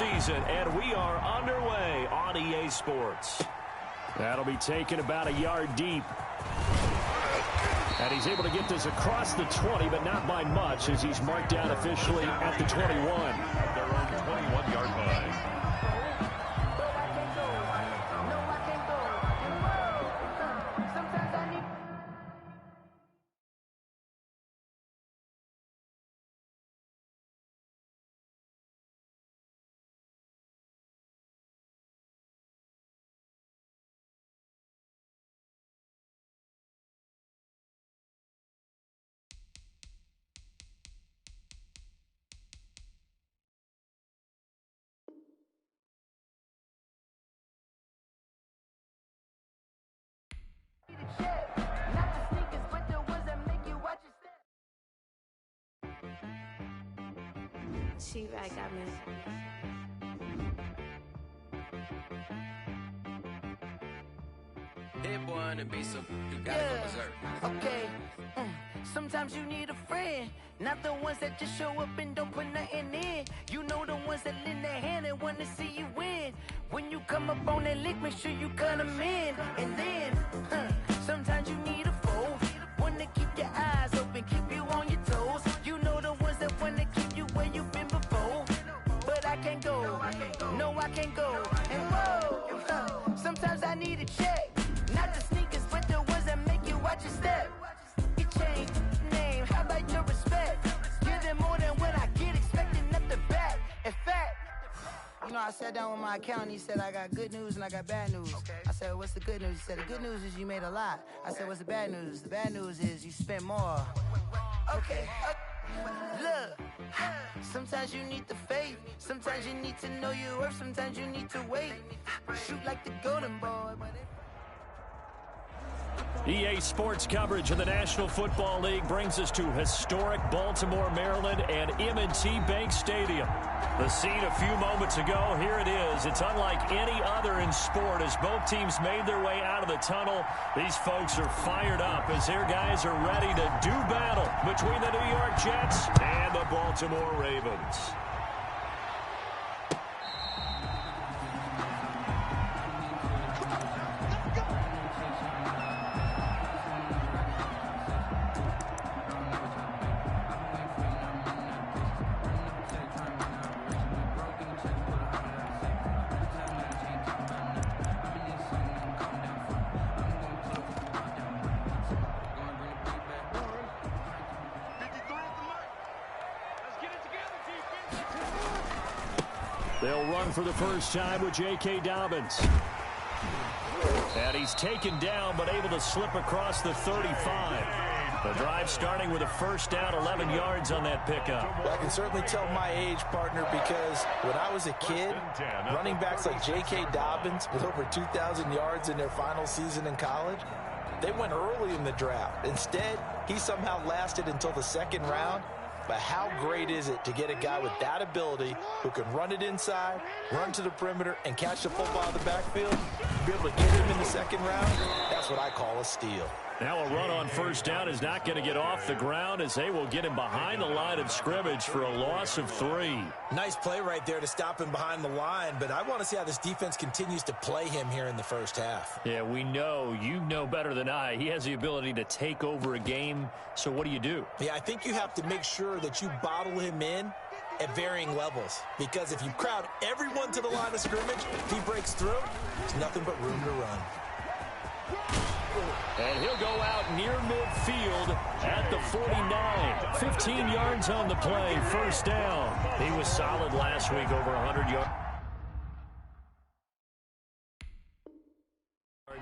season, and we are underway on EA Sports. That'll be taken about a yard deep. And he's able to get this across the 20, but not by much, as he's marked down officially at the 21. Their own 21-yard line. She right got me. It wanna be so you gotta go berserk. Okay. Sometimes you need a friend, not the ones that just show up and don't put nothing in. You know the ones that lend their hand and wanna see you win. When you come up on that lick, make sure you cut them in. And then, sometimes you need a foe, one to keep your eyes open, keep you on your toes. You know the ones that wanna keep you where you've been before. But I can't go, no I can't go. And whoa, sometimes I need a check, not the sneakers, but the ones that make you watch your step. You change name, how about your respect? Give them more than what I get, expecting nothing back. In fact, you know, I sat down with my accountant, he said, I got good news and I got bad news. Okay. I said, what's the good news? He said, the good news is you made a lot. I said, what's the bad news? The bad news is you spent more. Okay. Look, sometimes you need the faith, sometimes you need to know your worth, sometimes you need to wait. Shoot like the golden boy. EA Sports coverage of the National Football League brings us to historic Baltimore, Maryland, and M&T Bank Stadium. The scene a few moments ago, here it is. It's unlike any other in sport as both teams made their way out of the tunnel. These folks are fired up as their guys are ready to do battle between the New York Jets and the Baltimore Ravens. They'll run for the first time with J.K. Dobbins. And he's taken down, but able to slip across the 35. The drive starting with a first down, 11 yards on that pickup. Well, I can certainly tell my age, partner, because when I was a kid, running backs like J.K. Dobbins with over 2,000 yards in their final season in college, they went early in the draft. Instead, he somehow lasted until the second round. But how great is it to get a guy with that ability who can run it inside, run to the perimeter, and catch the football in the backfield? Be able to get him in the second round, that's what I call a steal. Now a run on first down is not going to get off the ground as they will get him behind the line of scrimmage for a loss of 3. Nice play right there to stop him behind the line, but I want to see how this defense continues to play him here in the first half. Yeah, we know, you know better than I, he has the ability to take over a game, so what do? Yeah, I think you have to make sure that you bottle him in at varying levels, because if you crowd everyone to the line of scrimmage, if he breaks through, there's nothing but room to run. And he'll go out near midfield at the 49. 15 yards on the play, first down. He was solid last week, over 100 yards.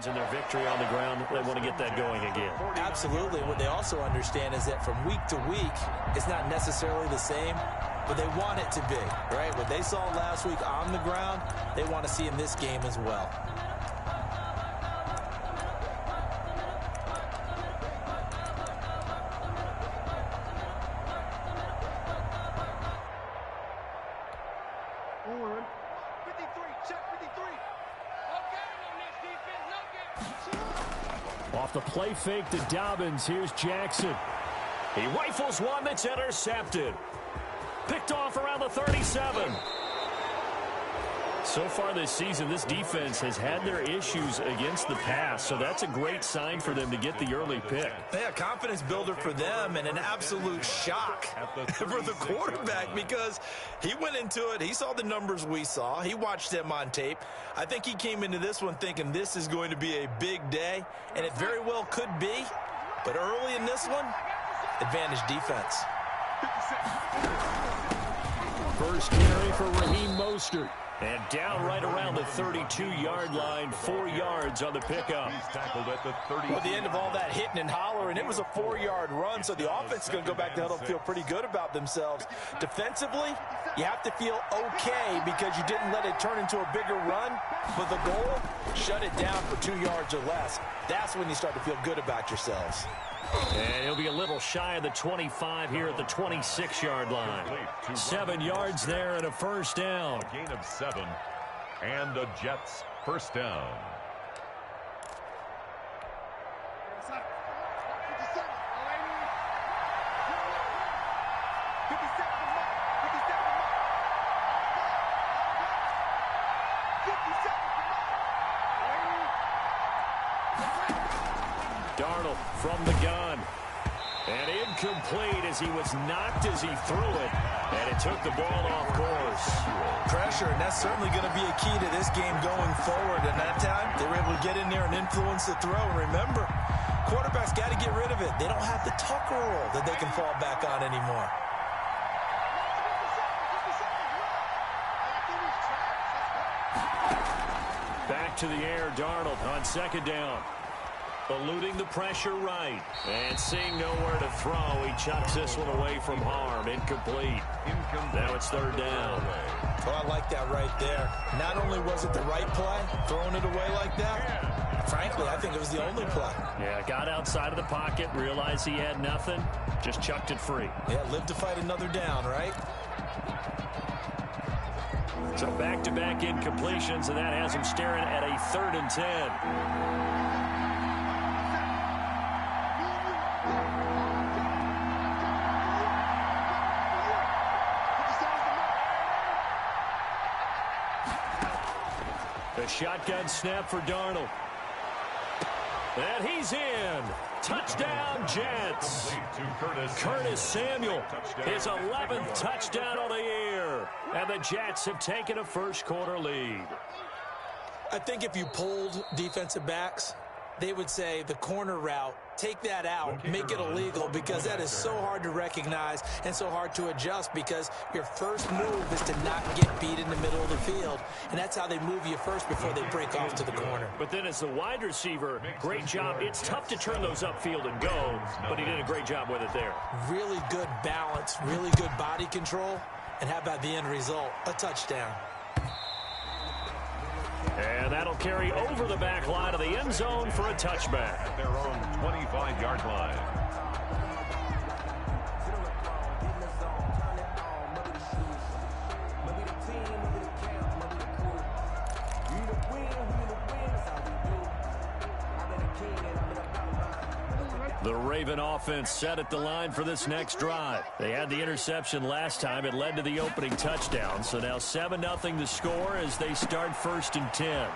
In their victory on the ground, they want to get that going again. Absolutely. What they also understand is that from week to week, it's not necessarily the same, but they want it to be, right? What they saw last week on the ground, they want to see in this game as well. Off the play fake to Dobbins, here's Jackson. He rifles one that's intercepted. Picked off around the 37. So far this season, this defense has had their issues against the pass, so that's a great sign for them to get the early pick. Yeah, confidence builder for them and an absolute shock for the quarterback because he went into it. He saw the numbers we saw. He watched them on tape. I think he came into this one thinking this is going to be a big day, and it very well could be. But early in this one, advantage defense. First carry for Raheem Mostert. And down right around the 32-yard line, 4 yards on the pickup. He's tackled at the 30. Well, the end of all that hitting and hollering, it was a 4-yard run, so the offense is going to go back to huddle and feel pretty good about themselves. Defensively, you have to feel okay because you didn't let it turn into a bigger run, but the goal, shut it down for 2 yards or less. That's when you start to feel good about yourselves. And he'll be a little shy of the 25 here at the 26-yard line. 7 yards there and a first down. A gain of 7, and the Jets first down. Darnold from the gun. And incomplete as he was knocked as he threw it. And it took the ball off course. Pressure, and that's certainly going to be a key to this game going forward. And that time, they were able to get in there and influence the throw. And remember, quarterbacks got to get rid of it. They don't have the tuck roll that they can fall back on anymore. Back to the air, Darnold on second down. Eluding the pressure right. And seeing nowhere to throw, he chucks this one away from harm. Incomplete. Now it's third down. Oh, I like that right there. Not only was it the right play, throwing it away like that, frankly, I think it was the only play. Yeah, got outside of the pocket, realized he had nothing, just chucked it free. Yeah, live to fight another down, right? So back-to-back incompletions, and that has him staring at a 3rd and 10. The shotgun snap for Darnold. And he's in. Touchdown, Jets. Curtis Samuel, his 11th touchdown on the year. And the Jets have taken a first-quarter lead. I think if you polled defensive backs, they would say the corner route, take that out, make it illegal, because that is so hard to recognize and so hard to adjust because your first move is to not get beat in the middle of the field. And that's how they move you first before they break off to the corner. But then as the wide receiver, great job. It's tough to turn those upfield and go, but he did a great job with it there. Really good balance, really good body control. And how about the end result? A touchdown. And that'll carry over the back line of the end zone for a touchback. At their own 25-yard line. The Raven offense set at the line for this next drive. They had the interception last time. It led to the opening touchdown. So now 7-0 the score as they start 1st and 10.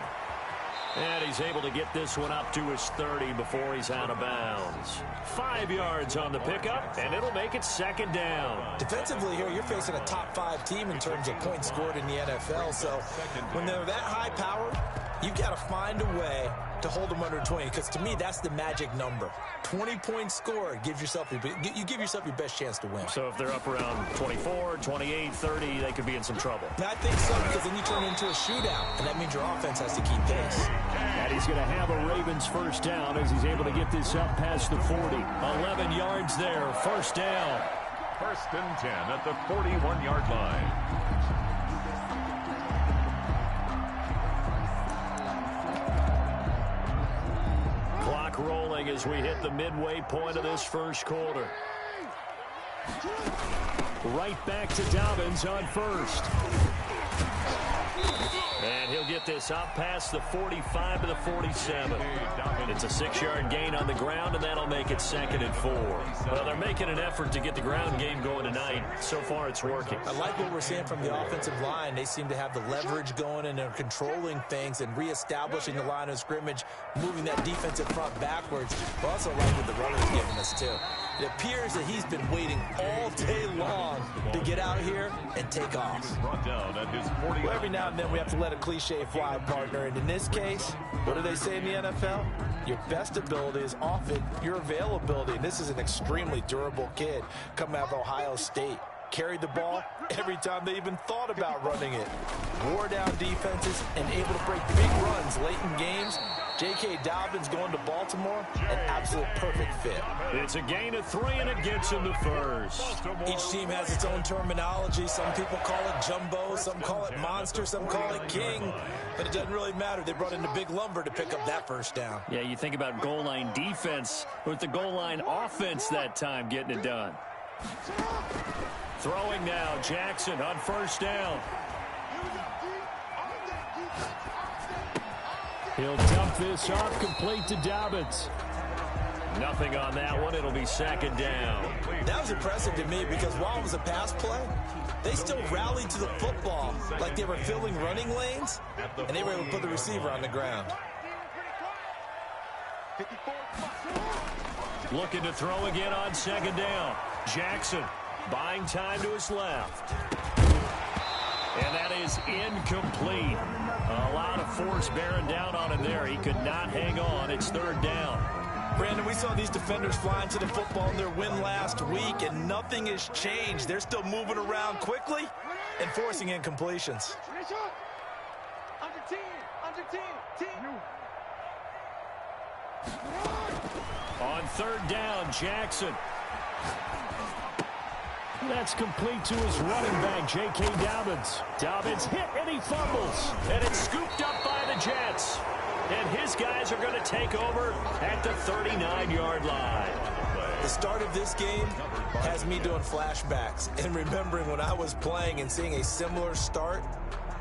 And he's able to get this one up to his 30 before he's out of bounds. 5 yards on the pickup, and it'll make it 2nd down. Defensively here, you're facing a top 5 team in terms of points scored in the NFL. So when they're that high powered, you've got to find a way to hold them under 20, because to me, that's the magic number. 20 points scored, you give yourself your best chance to win. So if they're up around 24, 28, 30, they could be in some trouble. I think so, because then you turn it into a shootout, and that means your offense has to keep pace. And he's going to have a Ravens first down as he's able to get this up past the 40. 11 yards there, first down. 1st and 10 at the 41-yard line. Rolling as we hit the midway point of this first quarter. Right back to Dobbins on first. And he'll get get this up past the 45 to the 47. It's a 6-yard gain on the ground, and that'll make it 2nd and 4. Well, they're making an effort to get the ground game going tonight. So far, it's working. I like what we're seeing from the offensive line. They seem to have the leverage going, and they're controlling things and reestablishing the line of scrimmage, moving that defensive front backwards. I also like what the runner's giving us, too. It appears that he's been waiting all day long to get out here and take off. Well, every now and then we have to let a cliche fly, partner. And in this case, what do they say in the NFL? Your best ability is often your availability. And this is an extremely durable kid coming out of Ohio State. Carried the ball every time they even thought about running it. Wore down defenses and able to break big runs late in games. J.K. Dobbins going to Baltimore, an absolute perfect fit. It's a gain of 3, and it gets him to first. Each team has its own terminology. Some people call it jumbo, some call it monster, some call it king. But it doesn't really matter. They brought in the big lumber to pick up that first down. Yeah, you think about goal line defense with the goal line offense that time getting it done. Throwing now, Jackson on first down. He'll dump this off, complete to Dobbins. Nothing on that one. It'll be 2nd down. That was impressive to me because while it was a pass play, they still rallied to the football like they were filling running lanes, and they were able to put the receiver on the ground. Looking to throw again on 2nd down. Jackson buying time to his left. And that is incomplete. A lot of force bearing down on him there. He could not hang on. It's 3rd down. Brandon, we saw these defenders flying to the football in their win last week, and nothing has changed. They're still moving around quickly and forcing incompletions. Under 10, under 10, 10. On 3rd down, Jackson. That's complete to his running back, J.K. Dobbins. Dobbins hit and he fumbles. And it's scooped up by the Jets. And his guys are going to take over at the 39-yard line. The start of this game has me doing flashbacks and remembering when I was playing and seeing a similar start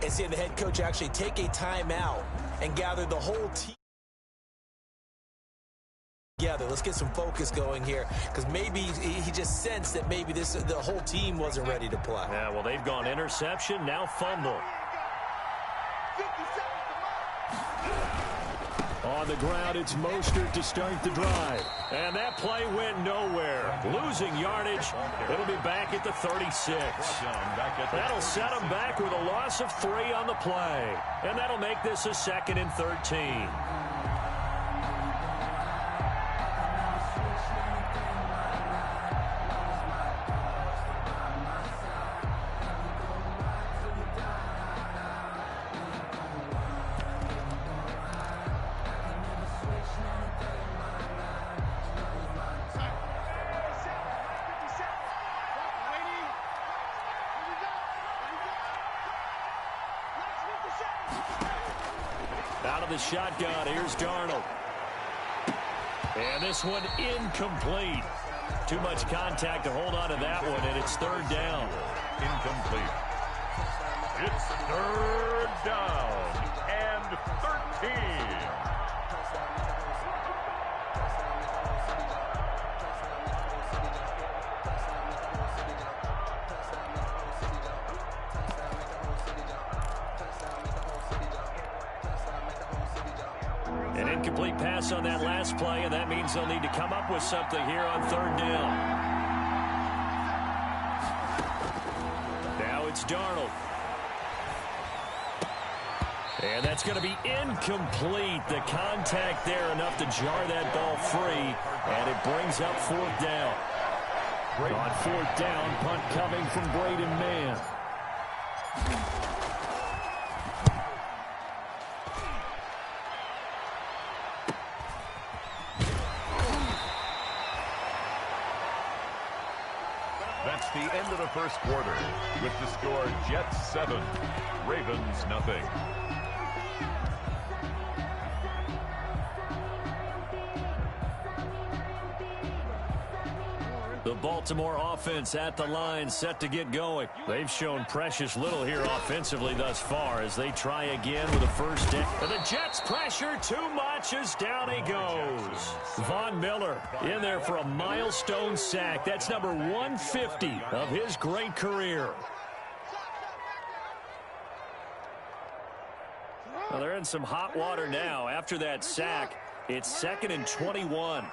and seeing the head coach actually take a timeout and gather the whole team together. Let's get some focus going here because maybe he just sensed that maybe the whole team wasn't ready to play. Yeah, well, they've gone interception, now fumble. On the ground, it's Mostert to start the drive. And that play went nowhere. Losing yardage. It'll be back at the 36. That'll set him back with a loss of 3 on the play. And that'll make this a 2nd and 13. Out of the shotgun, here's Darnold. And this one incomplete. Too much contact to hold on to that one, and it's 3rd down. Incomplete. It's 3rd down and 13. An incomplete pass on that last play, and that means they'll need to come up with something here on 3rd down. Now it's Darnold. And that's going to be incomplete. The contact there enough to jar that ball free, and it brings up 4th down. On 4th down, punt coming from Braden Mann. That's the end of the first quarter with the score Jets 7, Ravens nothing. The Baltimore offense at the line, set to get going. They've shown precious little here offensively thus far as they try again with a first down. And the Jets pressure too much as down he goes. Von Miller in there for a milestone sack. That's number 150 of his great career. Well, they're in some hot water now. After that sack, it's 2nd and 21.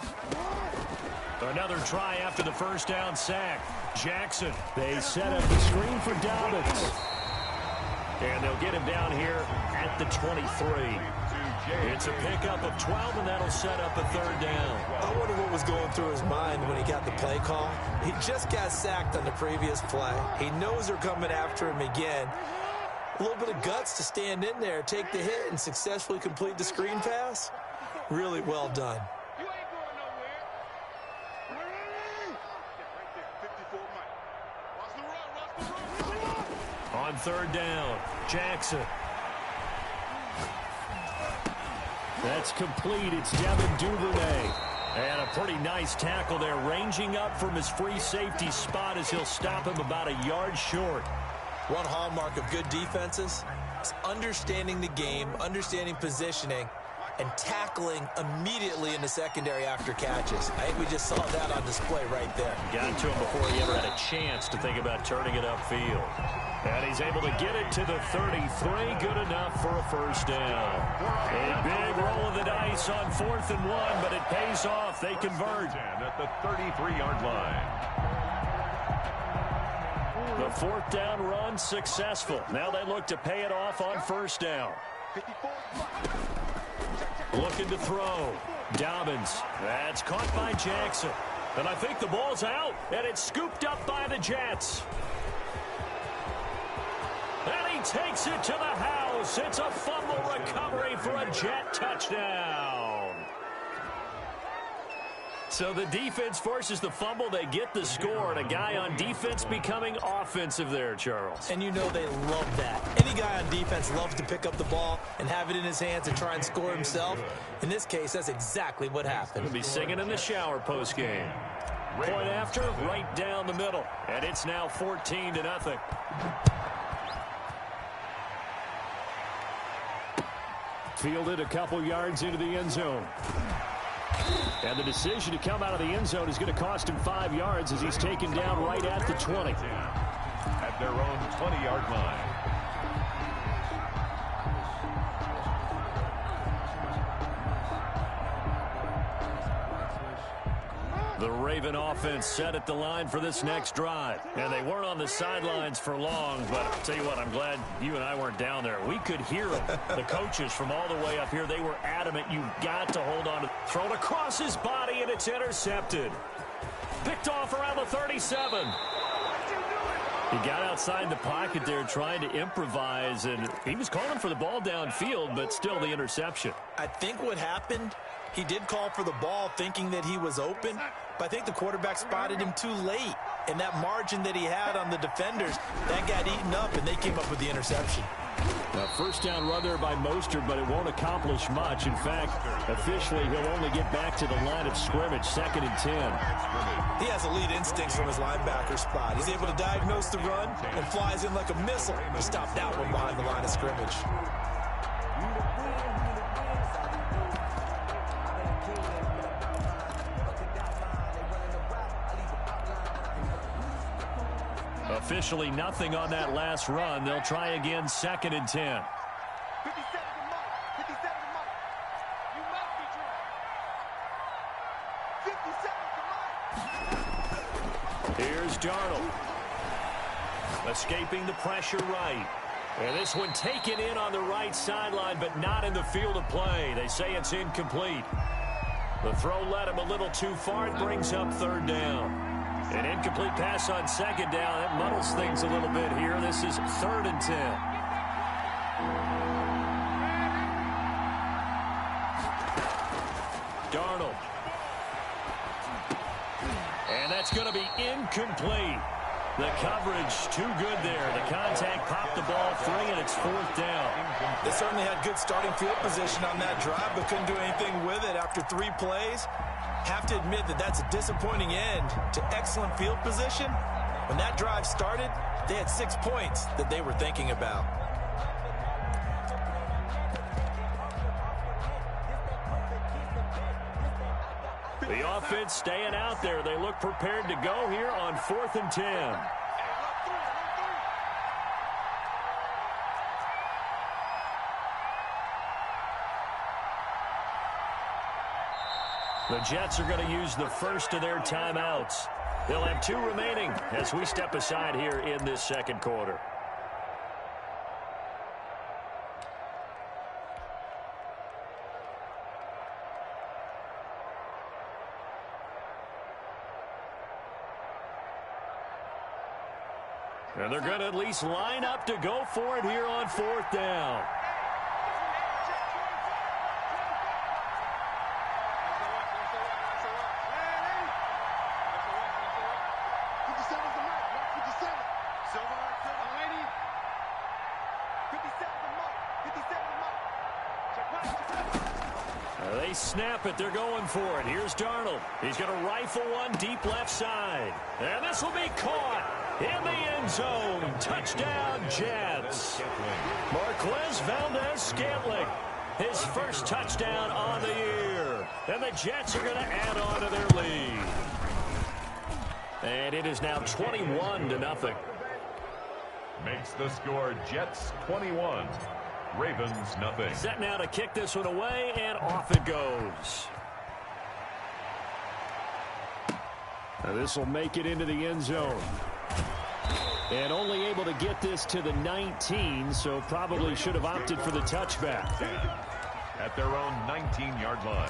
Another try after the first down sack. Jackson, they set up the screen for Dobbins. And they'll get him down here at the 23. It's a pickup of 12, and that'll set up a third down. I wonder what was going through his mind when he got the play call. He just got sacked on the previous play. He knows they're coming after him again. A little bit of guts to stand in there, take the hit, and successfully complete the screen pass. Really well done. On third down, Jackson. That's complete. It's Devin Duvernay. And a pretty nice tackle there, ranging up from his free safety spot as he'll stop him about a yard short. One hallmark of good defenses is understanding the game, understanding positioning, and tackling immediately in the secondary after catches. I think we just saw that on display right there. Got to him before he ever had a chance to think about turning it upfield. And he's able to get it to the 33. Good enough for a first down. A big roll of the dice on 4th and 1, but it pays off. They convert. At the 33-yard line. The 4th down run successful. Now they look to pay it off on first down. Looking to throw. Dobbins. That's caught by Jackson. And I think the ball's out, and it's scooped up by the Jets. And he takes it to the house. It's a fumble recovery for a Jet touchdown. So the defense forces the fumble. They get the score, and a guy on defense becoming offensive there, Charles. And you know they love that. Any guy on defense loves to pick up the ball and have it in his hands and try and score himself. In this case, that's exactly what happened. He'll be singing in the shower postgame. Point after, right down the middle. And it's now 14-0. Fielded a couple yards into the end zone. And the decision to come out of the end zone is going to cost him 5 yards as he's taken down right at the 20. At their own 20-yard line. The Raven offense set at the line for this next drive. And they weren't on the sidelines for long, but I'll tell you what, I'm glad you and I weren't down there. We could hear them. The coaches from all the way up here, they were adamant. You've got to hold on to. Thrown across his body, and it's intercepted. Picked off around the 37. He got outside the pocket there trying to improvise, and he was calling for the ball downfield, but still the interception. I think what happened, he did call for the ball thinking that he was open, but I think the quarterback spotted him too late. And that margin that he had on the defenders, that got eaten up, and they came up with the interception. A first down run there by Mostert, but it won't accomplish much. In fact, officially, he'll only get back to the line of scrimmage, 2nd and 10. He has elite instincts from his linebacker spot. He's able to diagnose the run and flies in like a missile to stop that one behind the line of scrimmage. Officially nothing on that last run. They'll try again, 2nd and 10. Here's Darnold. Escaping the pressure right. And this one taken in on the right sideline, but not in the field of play. They say it's incomplete. The throw led him a little too far. It brings up 3rd down. An incomplete pass on 2nd down. That muddles things a little bit here. This is 3rd and 10. Darnold. And that's going to be incomplete. The coverage too good there. The contact popped the ball free, and it's 4th down. They certainly had good starting field position on that drive, but couldn't do anything with it after 3 plays. Have to admit that that's a disappointing end to excellent field position. When that drive started, they had 6 points that they were thinking about. The offense staying out there. They look prepared to go here on 4th and 10. The Jets are going to use the first of their timeouts. They'll have 2 remaining as we step aside here in this second quarter. And they're going to at least line up to go for it here on 4th down. They snap it. They're going for it. Here's Darnold. He's going to rifle one deep left side. And this will be caught in the end zone. Touchdown, Jets. Marquez Valdez-Scantling, his first touchdown on the year. And the Jets are going to add on to their lead. And it is now 21-0. Makes the score Jets 21. Ravens nothing. Set now to kick this one away, and off it goes. Now this will make it into the end zone. And only able to get this to the 19, so probably should have opted for the touchback. At their own 19-yard line.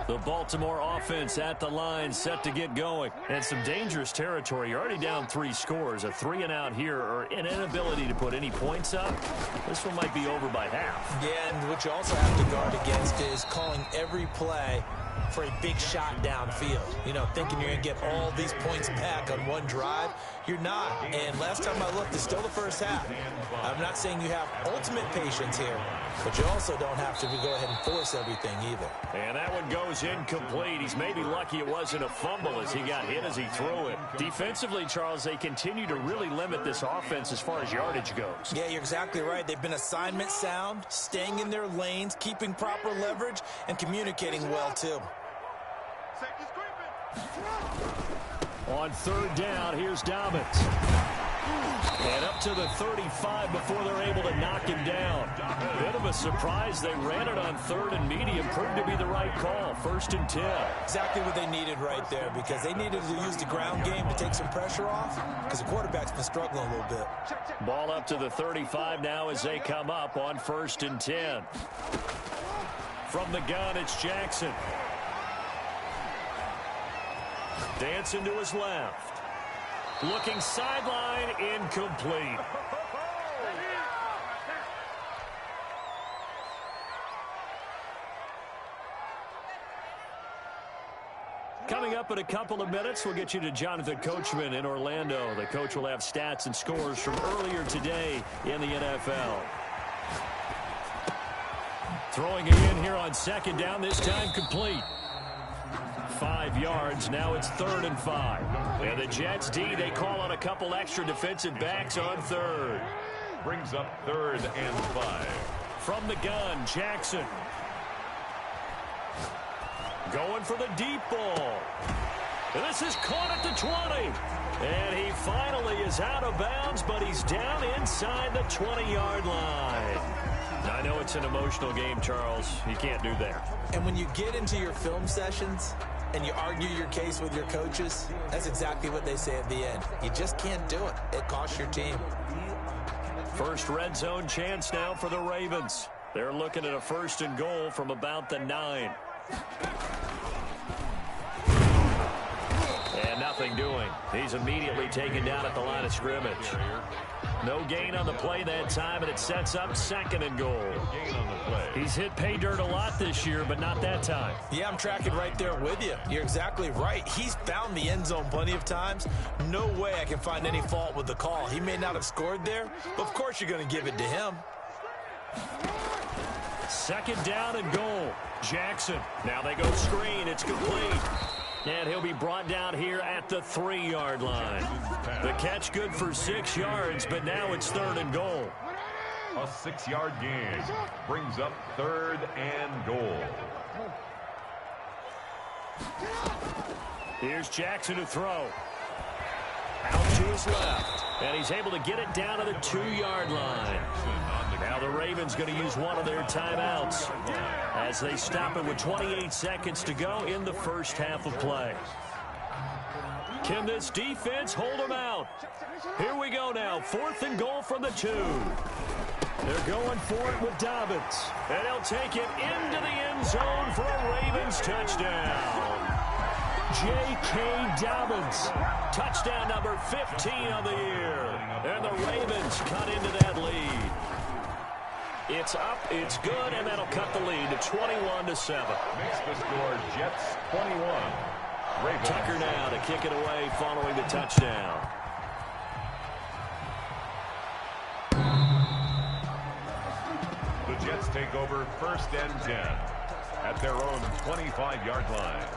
The Baltimore offense at the line, set to get going. And some dangerous territory. You're already down 3 scores. A 3-and-out here, or an inability to put any points up. This one might be over by half. Yeah, and what you also have to guard against is calling every play for a big shot downfield. You know, thinking you're going to get all these points back on one drive. You're not. And last time I looked, it's still the first half. I'm not saying you have ultimate patience here, but you also don't have to go ahead and force everything either. And that one goes incomplete. He's maybe lucky it wasn't a fumble as he got hit as he threw it. Defensively, Charles, they continue to really limit this offense as far as yardage goes. Yeah, you're exactly right. They've been assignment sound, staying in their lanes, keeping proper leverage, and communicating well, too. On 3rd down, here's Dobbins. And up to the 35 before they're able to knock him down. Bit of a surprise. They ran it on 3rd and medium. Proved to be the right call. 1st and 10. Exactly what they needed right there, because they needed to use the ground game to take some pressure off, because the quarterback's been struggling a little bit. Ball up to the 35 now as they come up on 1st and 10. From the gun, it's Jackson. Dancing to his left. Looking sideline, incomplete. Coming up in a couple of minutes, we'll get you to Jonathan Coachman in Orlando. The coach will have stats and scores from earlier today in the NFL. Throwing it in here on 2nd down, this time complete. 5 yards. Now it's 3rd and 5. And the Jets D, they call on a couple extra defensive backs on 3rd. Brings up 3rd and 5. From the gun, Jackson. Going for the deep ball. And this is caught at the 20. And he finally is out of bounds, but he's down inside the 20-yard line. I know it's an emotional game, Charles. You can't do that. And when you get into your film sessions and you argue your case with your coaches, that's exactly what they say at the end. You just can't do it. It costs your team. First red zone chance now for the Ravens. They're looking at a 1st and goal from about the 9. And nothing doing. He's immediately taken down at the line of scrimmage. No gain on the play that time, and it sets up 2nd and goal. He's hit pay dirt a lot this year, but not that time. Yeah, I'm tracking right there with you. You're exactly right. He's found the end zone plenty of times. No way I can find any fault with the call. He may not have scored there, but of course you're going to give it to him. 2nd down and goal. Jackson. Now they go screen. It's complete. And he'll be brought down here at the 3-yard line. The catch good for 6 yards, but now it's 3rd and goal. A 6-yard gain brings up 3rd and goal. Here's Jackson to throw. Out to his left. And he's able to get it down to the 2-yard line. Now the Ravens going to use one of their timeouts as they stop it with 28 seconds to go in the first half of play. Can this defense hold them out? Here we go now. 4th and goal from the 2. They're going for it with Dobbins. And he'll take it into the end zone for a Ravens touchdown. J.K. Dobbins, touchdown number 15 of the year. And the Ravens cut into that lead. It's up, it's good, and that'll cut the lead to 21-7. Makes the score Jets 21. Ravens. Tucker now to kick it away following the touchdown. The Jets take over 1st and 10 at their own 25-yard line.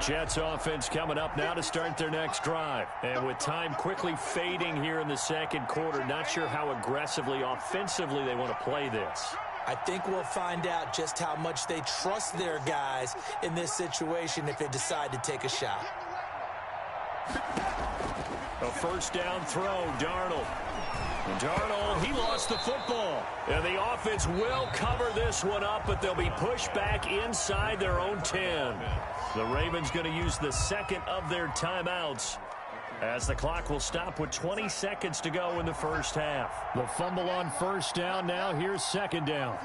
Jets offense coming up now to start their next drive. And with time quickly fading here in the 2nd quarter, not sure how aggressively, offensively they want to play this. I think we'll find out just how much they trust their guys in this situation if they decide to take a shot. A 1st down throw, Darnold. Darnold, he lost the football. And the offense will cover this one up, but they'll be pushed back inside their own 10. The Ravens going to use the 2nd of their timeouts as the clock will stop with 20 seconds to go in the first half. The fumble on 1st down now. Here's 2nd down.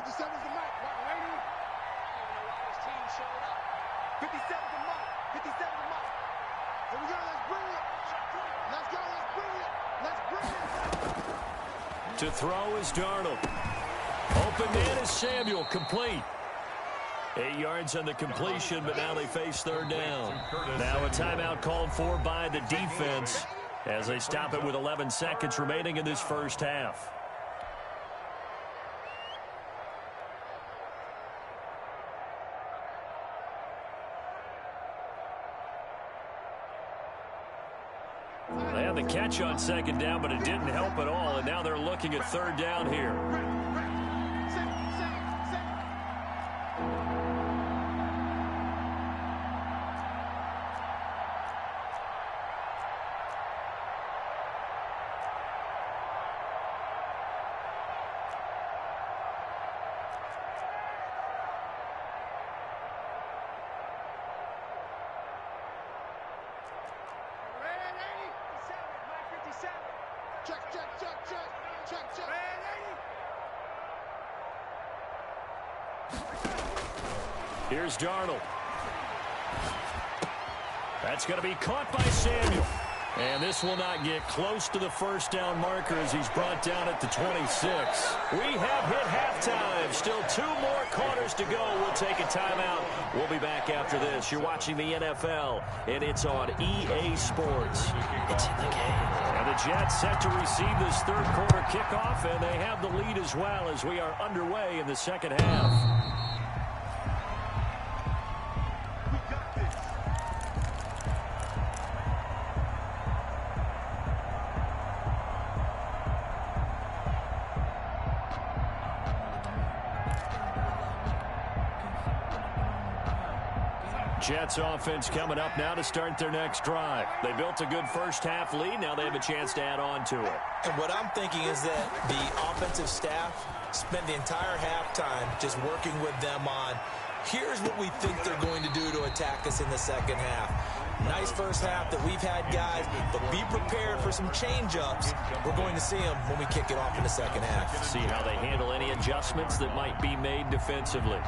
To throw is Darnold. Open man is Samuel. Complete. 8 yards on the completion, but now they face 3rd down. Now a timeout called for by the defense as they stop it with 11 seconds remaining in this first half. They had the catch on 2nd down, but it didn't help at all, and now they're looking at 3rd down here. Here's Darnold. That's going to be caught by Samuel. And this will not get close to the 1st down marker as he's brought down at the 26. We have hit halftime. Still 2 more quarters to go. We'll take a timeout. We'll be back after this. You're watching the NFL, and it's on EA Sports. It's in the game. And the Jets set to receive this 3rd quarter kickoff, and they have the lead as well as we are underway in the 2nd half. Jets offense coming up now to start their next drive. They built a good first half lead. Now they have a chance to add on to it. And what I'm thinking is that the offensive staff spent the entire halftime just working with them on, here's what we think they're going to do to attack us in the second half. Nice first half that we've had, guys, but be prepared for some change-ups. We're going to see them when we kick it off in the second half. See how they handle any adjustments that might be made defensively.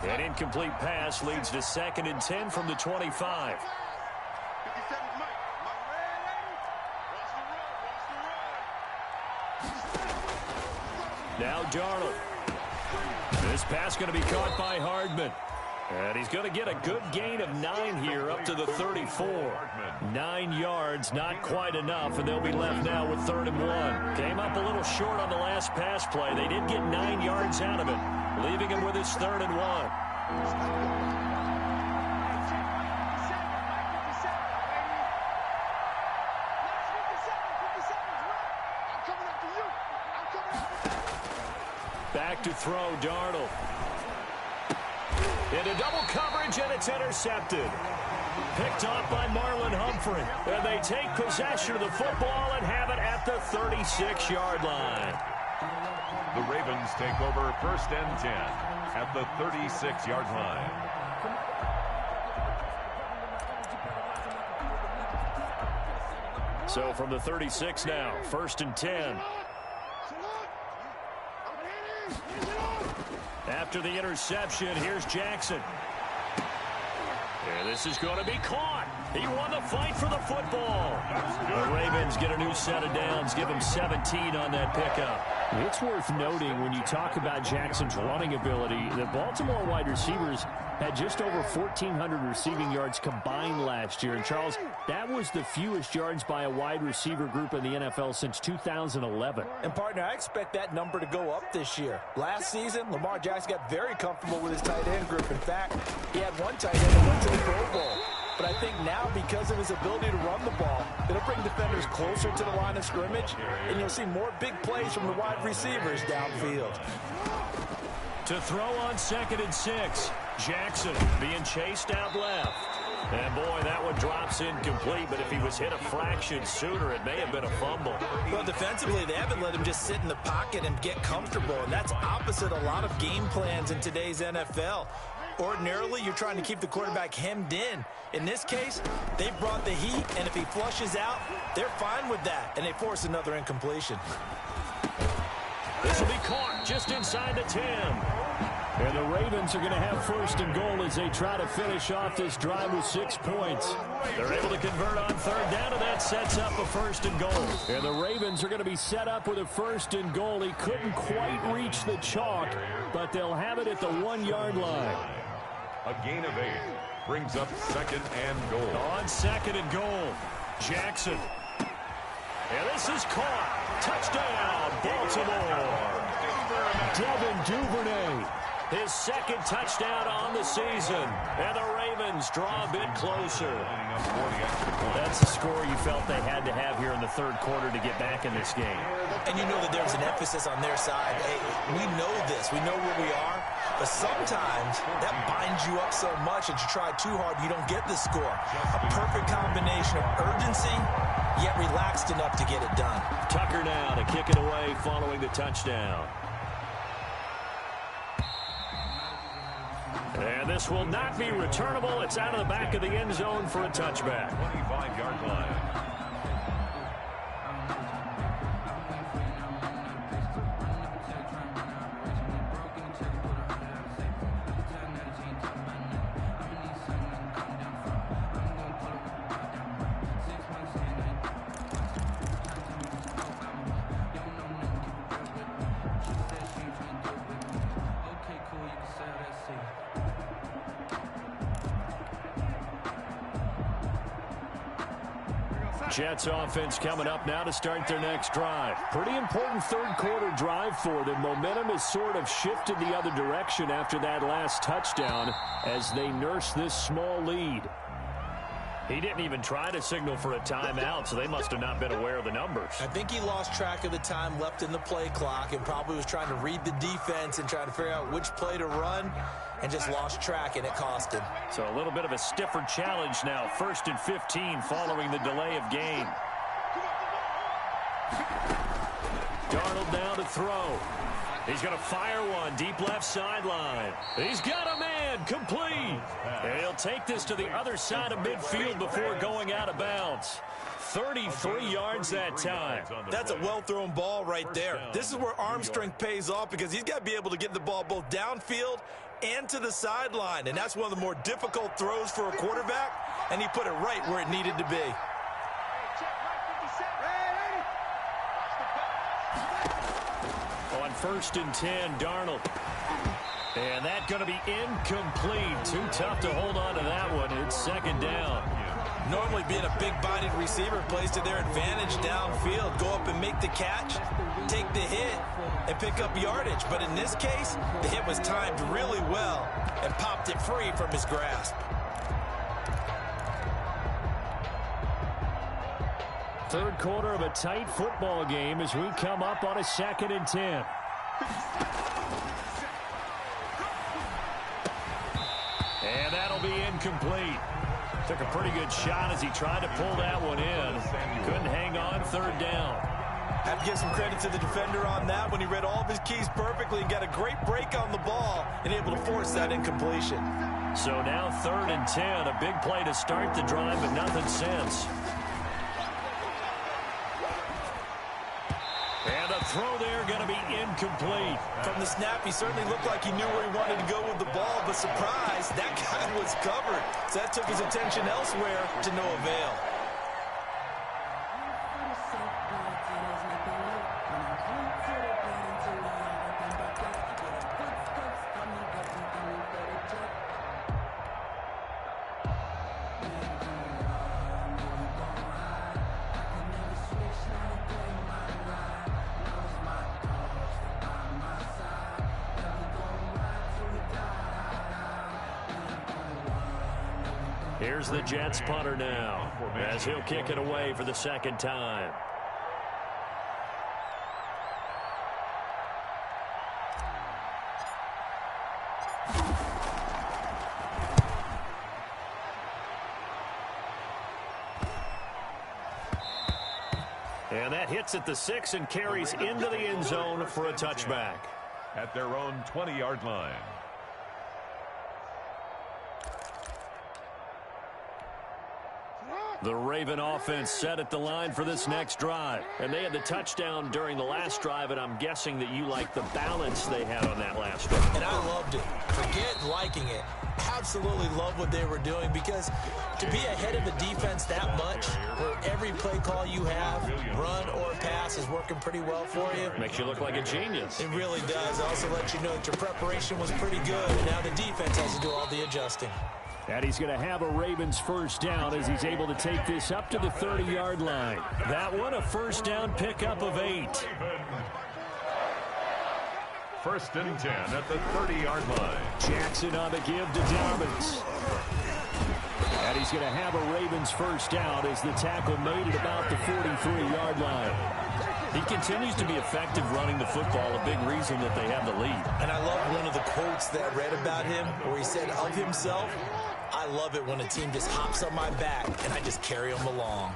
An incomplete pass leads to 2nd and 10 from the 25. Now Darnold. This pass going to be caught by Hardman. And he's going to get a good gain of 9 here up to the 34. 9 yards, not quite enough, and they'll be left now with 3rd and 1. Came up a little short on the last pass play. They did get 9 yards out of it, leaving him with his 3rd and 1. Back to throw, Darnold. Into double coverage, and it's intercepted. Picked off by Marlon Humphrey. And they take possession of the football and have it at the 36-yard line. The Ravens take over 1st and 10 at the 36-yard line. So from the 36 now, 1st and 10. After the interception, here's Jackson. And this is going to be caught. He won the fight for the football. The Ravens get a new set of downs, give him 17 on that pickup. It's worth noting when you talk about Jackson's running ability, the Baltimore wide receivers had just over 1,400 receiving yards combined last year. And, Charles, that was the fewest yards by a wide receiver group in the NFL since 2011. And, partner, I expect that number to go up this year. Last season, Lamar Jackson got very comfortable with his tight end group. In fact, he had one tight end that went to the Pro Bowl. But I think now, because of his ability to run the ball, it'll bring defenders closer to the line of scrimmage, and you'll see more big plays from the wide receivers downfield. To throw on 2nd and 6. Jackson being chased out left. And, boy, that one drops incomplete, but if he was hit a fraction sooner, it may have been a fumble. Well, defensively, they haven't let him just sit in the pocket and get comfortable, and that's opposite a lot of game plans in today's NFL. Ordinarily, you're trying to keep the quarterback hemmed in. In this case, they brought the heat, and if he flushes out, they're fine with that, and they force another incompletion. This will be caught just inside the 10. And the Ravens are going to have 1st and goal as they try to finish off this drive with 6 points. They're able to convert on 3rd down, and that sets up a 1st and goal. And the Ravens are going to be set up with a 1st and goal. He couldn't quite reach the chalk, but they'll have it at the 1-yard line. A gain of 8 brings up 2nd and goal. On 2nd and goal, Jackson. And this is caught. Touchdown, Baltimore. Devin Duvernay. His 2nd touchdown on the season. And the Ravens draw a bit closer. That's the score you felt they had to have here in the 3rd quarter to get back in this game. And you know that there's an emphasis on their side. Hey, we know this. We know where we are. But sometimes that binds you up so much that you try too hard, you don't get the score. A perfect combination of urgency, yet relaxed enough to get it done. Tucker now to kick it away following the touchdown. And this will not be returnable. It's out of the back of the end zone for a touchback. 25-yard line. Jets offense coming up now to start their next drive. Pretty important 3rd quarter drive for them. Momentum has sort of shifted the other direction after that last touchdown as they nurse this small lead. He didn't even try to signal for a timeout, so they must have not been aware of the numbers. I think he lost track of the time left in the play clock and probably was trying to read the defense and trying to figure out which play to run and just lost track, and it cost him. So a little bit of a stiffer challenge now. 1st and 15 following the delay of game. Darnold now to throw. He's going to fire one deep left sideline. He's got a man complete. And he'll take this to the other side of midfield before going out of bounds. 33 yards that time. That's a well-thrown ball right there. This is where arm strength pays off because he's got to be able to get the ball both downfield and to the sideline. And that's one of the more difficult throws for a quarterback. And he put it right where it needed to be. On 1st and 10, Darnold. And that's going to be incomplete. Too tough to hold on to that one. It's 2nd down. Normally being a big-bodied receiver plays to their advantage downfield. Go up and make the catch, take the hit, and pick up yardage. But in this case, the hit was timed really well and popped it free from his grasp. Third quarter of a tight football game as we come up on a 2nd and 10. And that'll be incomplete. Took a pretty good shot as he tried to pull that one in. Couldn't hang on. 3rd down. Have to give some credit to the defender on that when he read all of his keys perfectly and got a great break on the ball and able to force that incompletion. So now 3rd and 10. A big play to start the drive, but nothing since. And a throw there going to be incomplete. From the snap, he certainly looked like he knew where he wanted to go with the ball, but surprise, that guy was covered. So that took his attention elsewhere to no avail. Here's the Jets punter now as he'll kick it away for the 2nd time. And that hits at the 6 and carries into the end zone for a touchback. At their own 20-yard line. The Raven offense set at the line for this next drive. And they had the touchdown during the last drive, and I'm guessing that you like the balance they had on that last drive. And I loved it. Forget liking it. Absolutely love what they were doing because to be ahead of the defense that much, where every play call you have, run or pass, is working pretty well for you. Makes you look like a genius. It really does. It also lets you know that your preparation was pretty good, and now the defense has to do all the adjusting. And he's going to have a Ravens 1st down as he's able to take this up to the 30-yard line. That one, a 1st down pickup of 8. 1st and 10 at the 30-yard line. Jackson on the give to Dobbins. And he's going to have a Ravens 1st down as the tackle made at about the 43-yard line. He continues to be effective running the football, a big reason that they have the lead. And I love one of the quotes that I read about him where he said of himself, "I love it when a team just hops on my back and I just carry them along."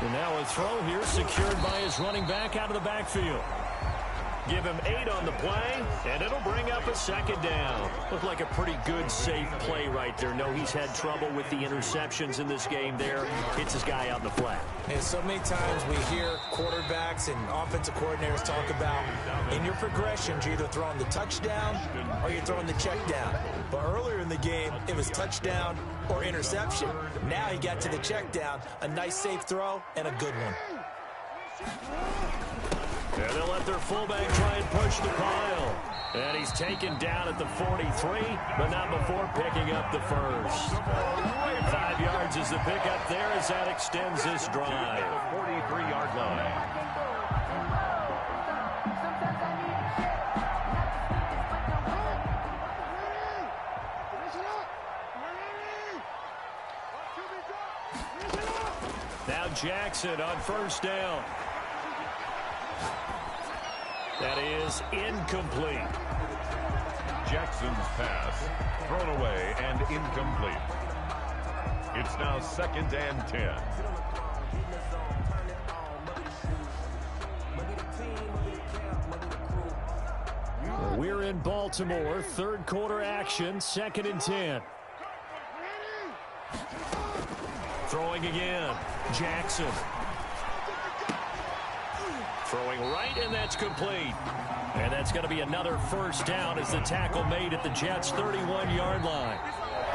And now a throw here secured by his running back out of the backfield. Give him 8 on the play, and it'll bring up a 2nd down. Looked like a pretty good, safe play right there. No, he's had trouble with the interceptions in this game there. Hits his guy out in the flat. And so many times we hear quarterbacks and offensive coordinators talk about in your progressions, you're either throwing the touchdown or you're throwing the check down. But earlier in the game, it was touchdown or interception. Now he got to the check down, a nice safe throw, and a good one. And they'll let their fullback try and push the pile. And he's taken down at the 43, but not before picking up the 1st. 5 yards is the pickup there as that extends this drive. 43-yard line. Now Jackson on 1st down. That is incomplete. Jackson's pass thrown away and incomplete. It's now 2nd and 10. We're in Baltimore, third quarter action, 2nd and 10. Throwing again, Jackson. Throwing right, and that's complete. And that's going to be another first down as the tackle made at the Jets' 31-yard line.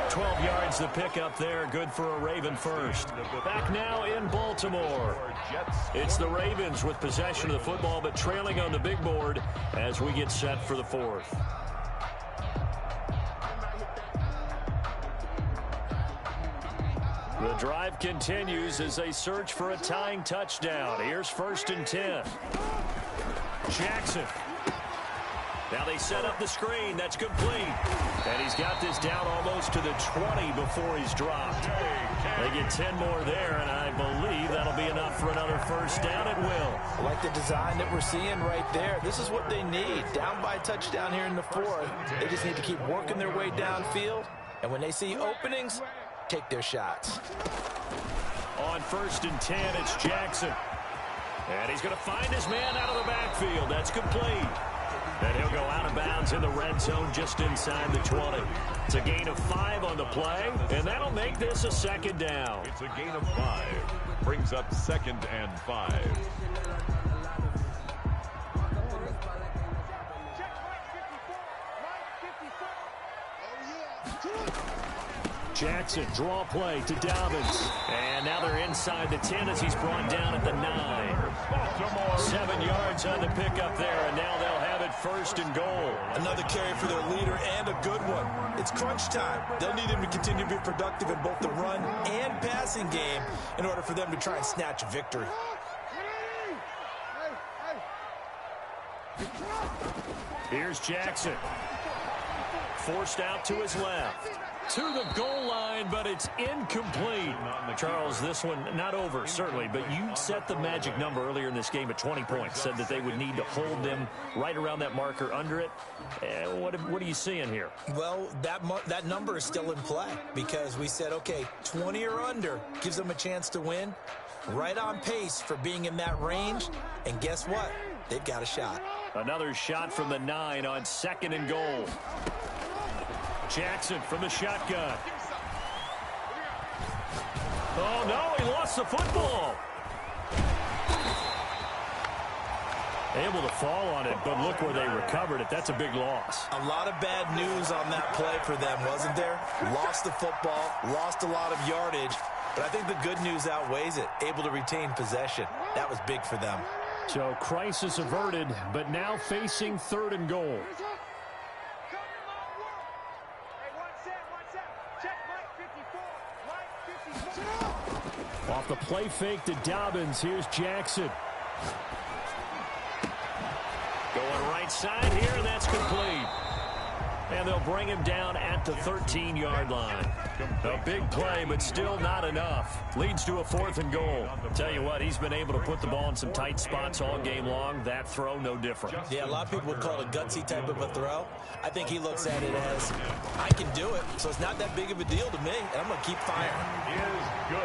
12 yards to pick up there, good for a Raven first. Back now in Baltimore. It's the Ravens with possession of the football, but trailing on the big board as we get set for the fourth. The drive continues as they search for a tying touchdown. Here's 1st and 10. Jackson. Now they set up the screen. That's complete. And he's got this down almost to the 20 before he's dropped. They get 10 more there, and I believe that'll be enough for another first down. It will. I like the design that we're seeing right there. This is what they need. Down by a touchdown here in the fourth. They just need to keep working their way downfield. And when they see openings, take their shots. On 1st and 10, it's Jackson. And he's going to find his man out of the backfield. That's complete. And he'll go out of bounds in the red zone just inside the 20. It's a gain of 5 on the play, and that'll make this a 2nd down. It's a gain of 5. Brings up 2nd and 5. Jackson, draw play to Dobbins. And now they're inside the 10 as he's brought down at the 9. 7 yards on the pickup there, and now they'll have it 1st and goal. Another carry for their leader and a good one. It's crunch time. They'll need him to continue to be productive in both the run and passing game in order for them to try and snatch a victory. Here's Jackson. Forced out to his left. To the goal line, but it's incomplete. Charles, this one not over, certainly, but you set the magic number earlier in this game at 20 points. Said that they would need to hold them right around that marker under it. What are you seeing here? Well, that number is still in play because we said, okay, 20 or under gives them a chance to win. Right on pace for being in that range. And guess what? They've got a shot. Another shot from the 9 on 2nd and goal. Jackson from the shotgun. Oh, no, he lost the football. Able to fall on it, but look where they recovered it. That's a big loss. A lot of bad news on that play for them, wasn't there? Lost the football, lost a lot of yardage, but I think the good news outweighs it. Able to retain possession. That was big for them. So crisis averted, but now facing 3rd and goal. Off the play fake to Dobbins. Here's Jackson. Going right side here, and that's complete. And they'll bring him down at the 13-yard line. A big play, but still not enough. Leads to a 4th and goal. Tell you what, he's been able to put the ball in some tight spots all game long. That throw, no different. Yeah, a lot of people would call it a gutsy type of a throw. I think he looks at it as, I can do it, so it's not that big of a deal to me, and I'm going to keep firing.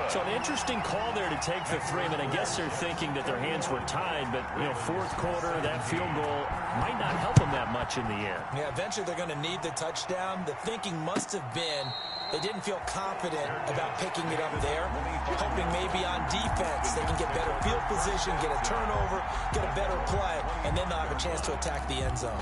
So an interesting call there to take the 3. I mean, I guess they're thinking that their hands were tied, but, you know, 4th quarter, that field goal might not help them that much in the end. Yeah, eventually they're going to need the touchdown. The thinking must have been they didn't feel confident about picking it up there, hoping maybe on defense they can get better field position, get a turnover, get a better play, and then they'll have a chance to attack the end zone.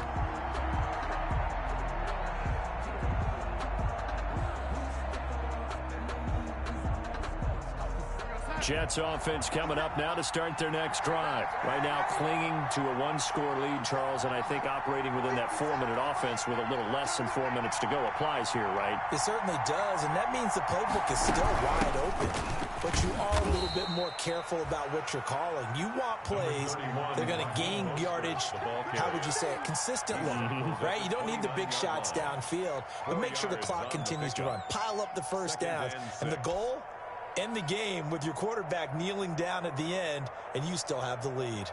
Jets offense coming up now to start their next drive. Right now clinging to a 1-score lead, Charles, and I think operating within that 4-minute offense with a little less than 4 minutes to go applies here, right? It certainly does, and that means the playbook is still wide open. But you are a little bit more careful about what you're calling. You want plays, they're going to gain yardage, how would you say it, consistently, right? You don't need the big shots downfield, but make sure the clock continues to run. Pile up the first downs, and the goal? End the game with your quarterback kneeling down at the end, and you still have the lead.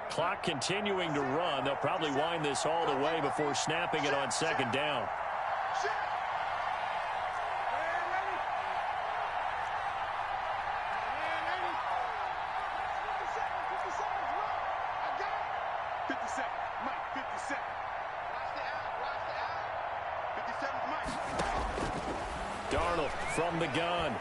Clock continuing to run. They'll probably wind this all the way before snapping it on 2nd down. Darnold from the gun.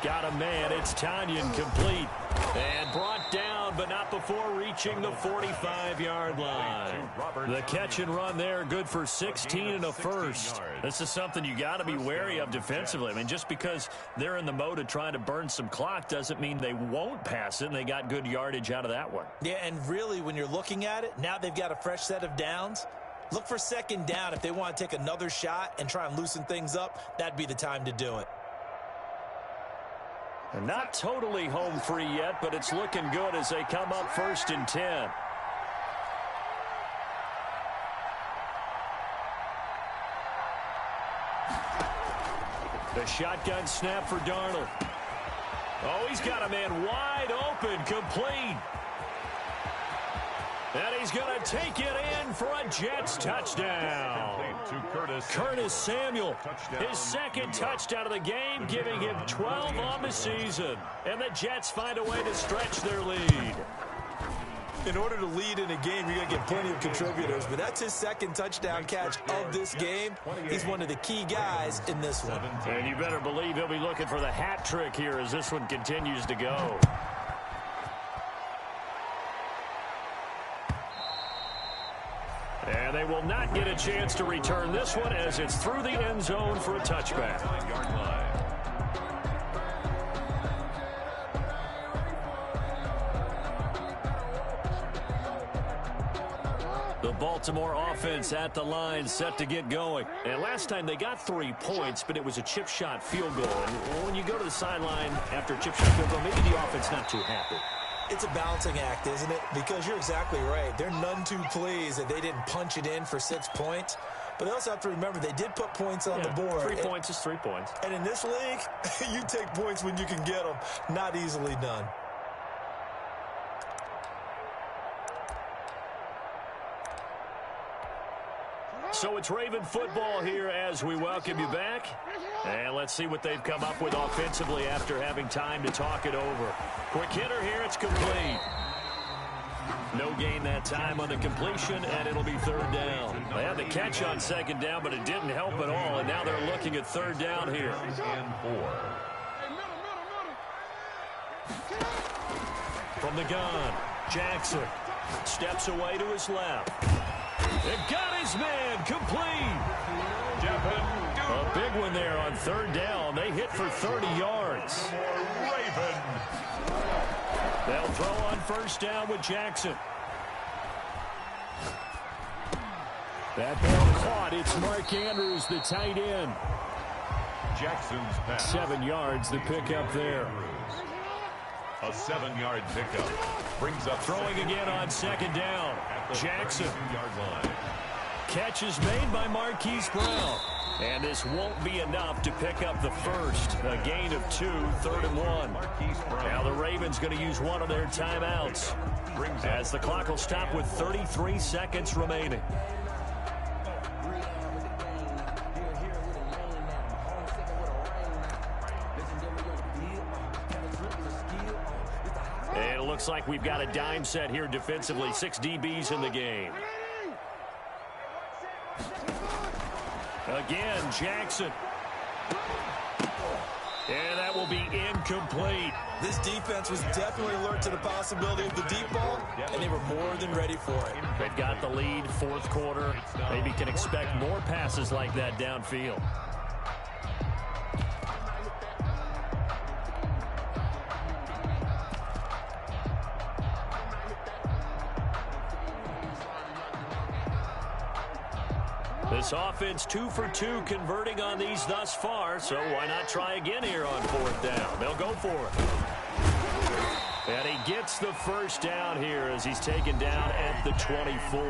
Got a man. It's Tanyan complete. And brought down, but not before reaching the 45-yard line. The catch and run there, good for 16 and a first. This is something you got to be wary of defensively. I mean, just because they're in the mode of trying to burn some clock doesn't mean they won't pass it, and they got good yardage out of that one. Yeah, and really, when you're looking at it, now they've got a fresh set of downs. Look for second down. If they want to take another shot and try and loosen things up, that'd be the time to do it. They're not totally home free yet, but it's looking good as they come up 1st and 10. The shotgun snap for Darnold. Oh, he's got a man wide open, complete. And he's going to take it in for a Jets touchdown. Curtis Samuel, his second touchdown of the game, giving him 12 on the season. And the Jets find a way to stretch their lead. In order to lead in a game, you're going to get plenty of contributors, but that's his second touchdown catch of this game. He's one of the key guys in this one. And you better believe he'll be looking for the hat trick here as this one continues to go. And they will not get a chance to return this one as it's through the end zone for a touchback. The Baltimore offense at the line, set to get going. And last time they got 3 points, but it was a chip shot field goal. And when you go to the sideline after a chip shot field goal, maybe the offense not too happy. It's a balancing act, isn't it? Because you're exactly right. They're none too pleased that they didn't punch it in for 6 points. But they also have to remember they did put points on the board. 3 points is 3 points. And in this league, you take points when you can get them. Not easily done. So it's Raven football here as we welcome you back. And let's see what they've come up with offensively after having time to talk it over. Quick hitter here, it's complete. No gain that time on the completion, and it'll be 3rd down. They had the catch on 2nd down, but it didn't help at all, and now they're looking at 3rd down here. From the gun, Jackson steps away to his left. It got his man complete. A big one there on 3rd down. They hit for 30 yards. They'll throw on 1st down with Jackson. That ball caught. It's Mark Andrews, the tight end. Jackson's pass. 7 yards, the pickup there. A 7-yard pickup brings up throwing again on 2nd down. Jackson. Catch is made by Marquise Brown. And this won't be enough to pick up the first. A gain of 2, 3rd and 1. Now the Ravens going to use one of their timeouts as the clock will stop with 33 seconds remaining. And it looks like we've got a dime set here defensively. 6 DBs in the game. Again, Jackson. And that will be incomplete. This defense was definitely alert to the possibility of the deep ball, and they were more than ready for it. They've got the lead, 4th quarter. Maybe can expect more passes like that downfield. This offense 2 for 2 converting on these thus far, so why not try again here on 4th down? They'll go for it. And he gets the 1st down here as he's taken down at the 24.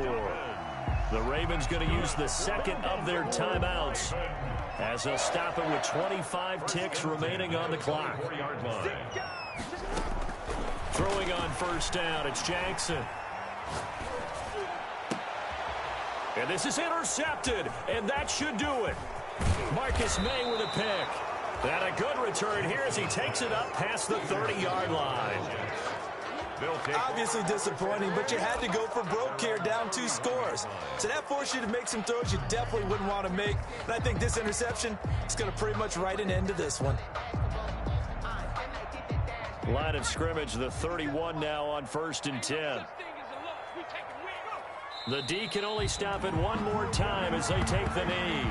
The Ravens going to use the 2nd of their timeouts as they'll stop it with 25 ticks remaining on the clock. Throwing on 1st down, it's Jackson. And this is intercepted, and that should do it. Marcus May with a pick. And a good return here as he takes it up past the 30-yard line. Obviously disappointing, but you had to go for broke here, down 2 scores. So that forced you to make some throws you definitely wouldn't want to make. And I think this interception is going to pretty much write an end to this one. Line of scrimmage, the 31 now on 1st and 10. The D can only stop it one more time as they take the knee.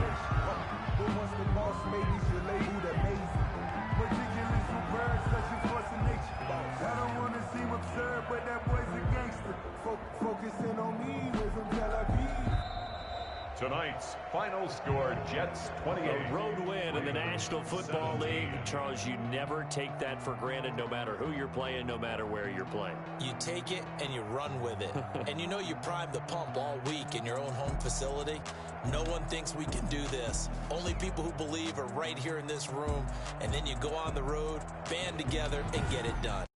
Tonight's final score, Jets 28. A road win in the National Football League. Charles, you never take that for granted, no matter who you're playing, no matter where you're playing. You take it and you run with it. And you know you primed the pump all week in your own home facility. No one thinks we can do this. Only people who believe are right here in this room. And then you go on the road, band together, and get it done.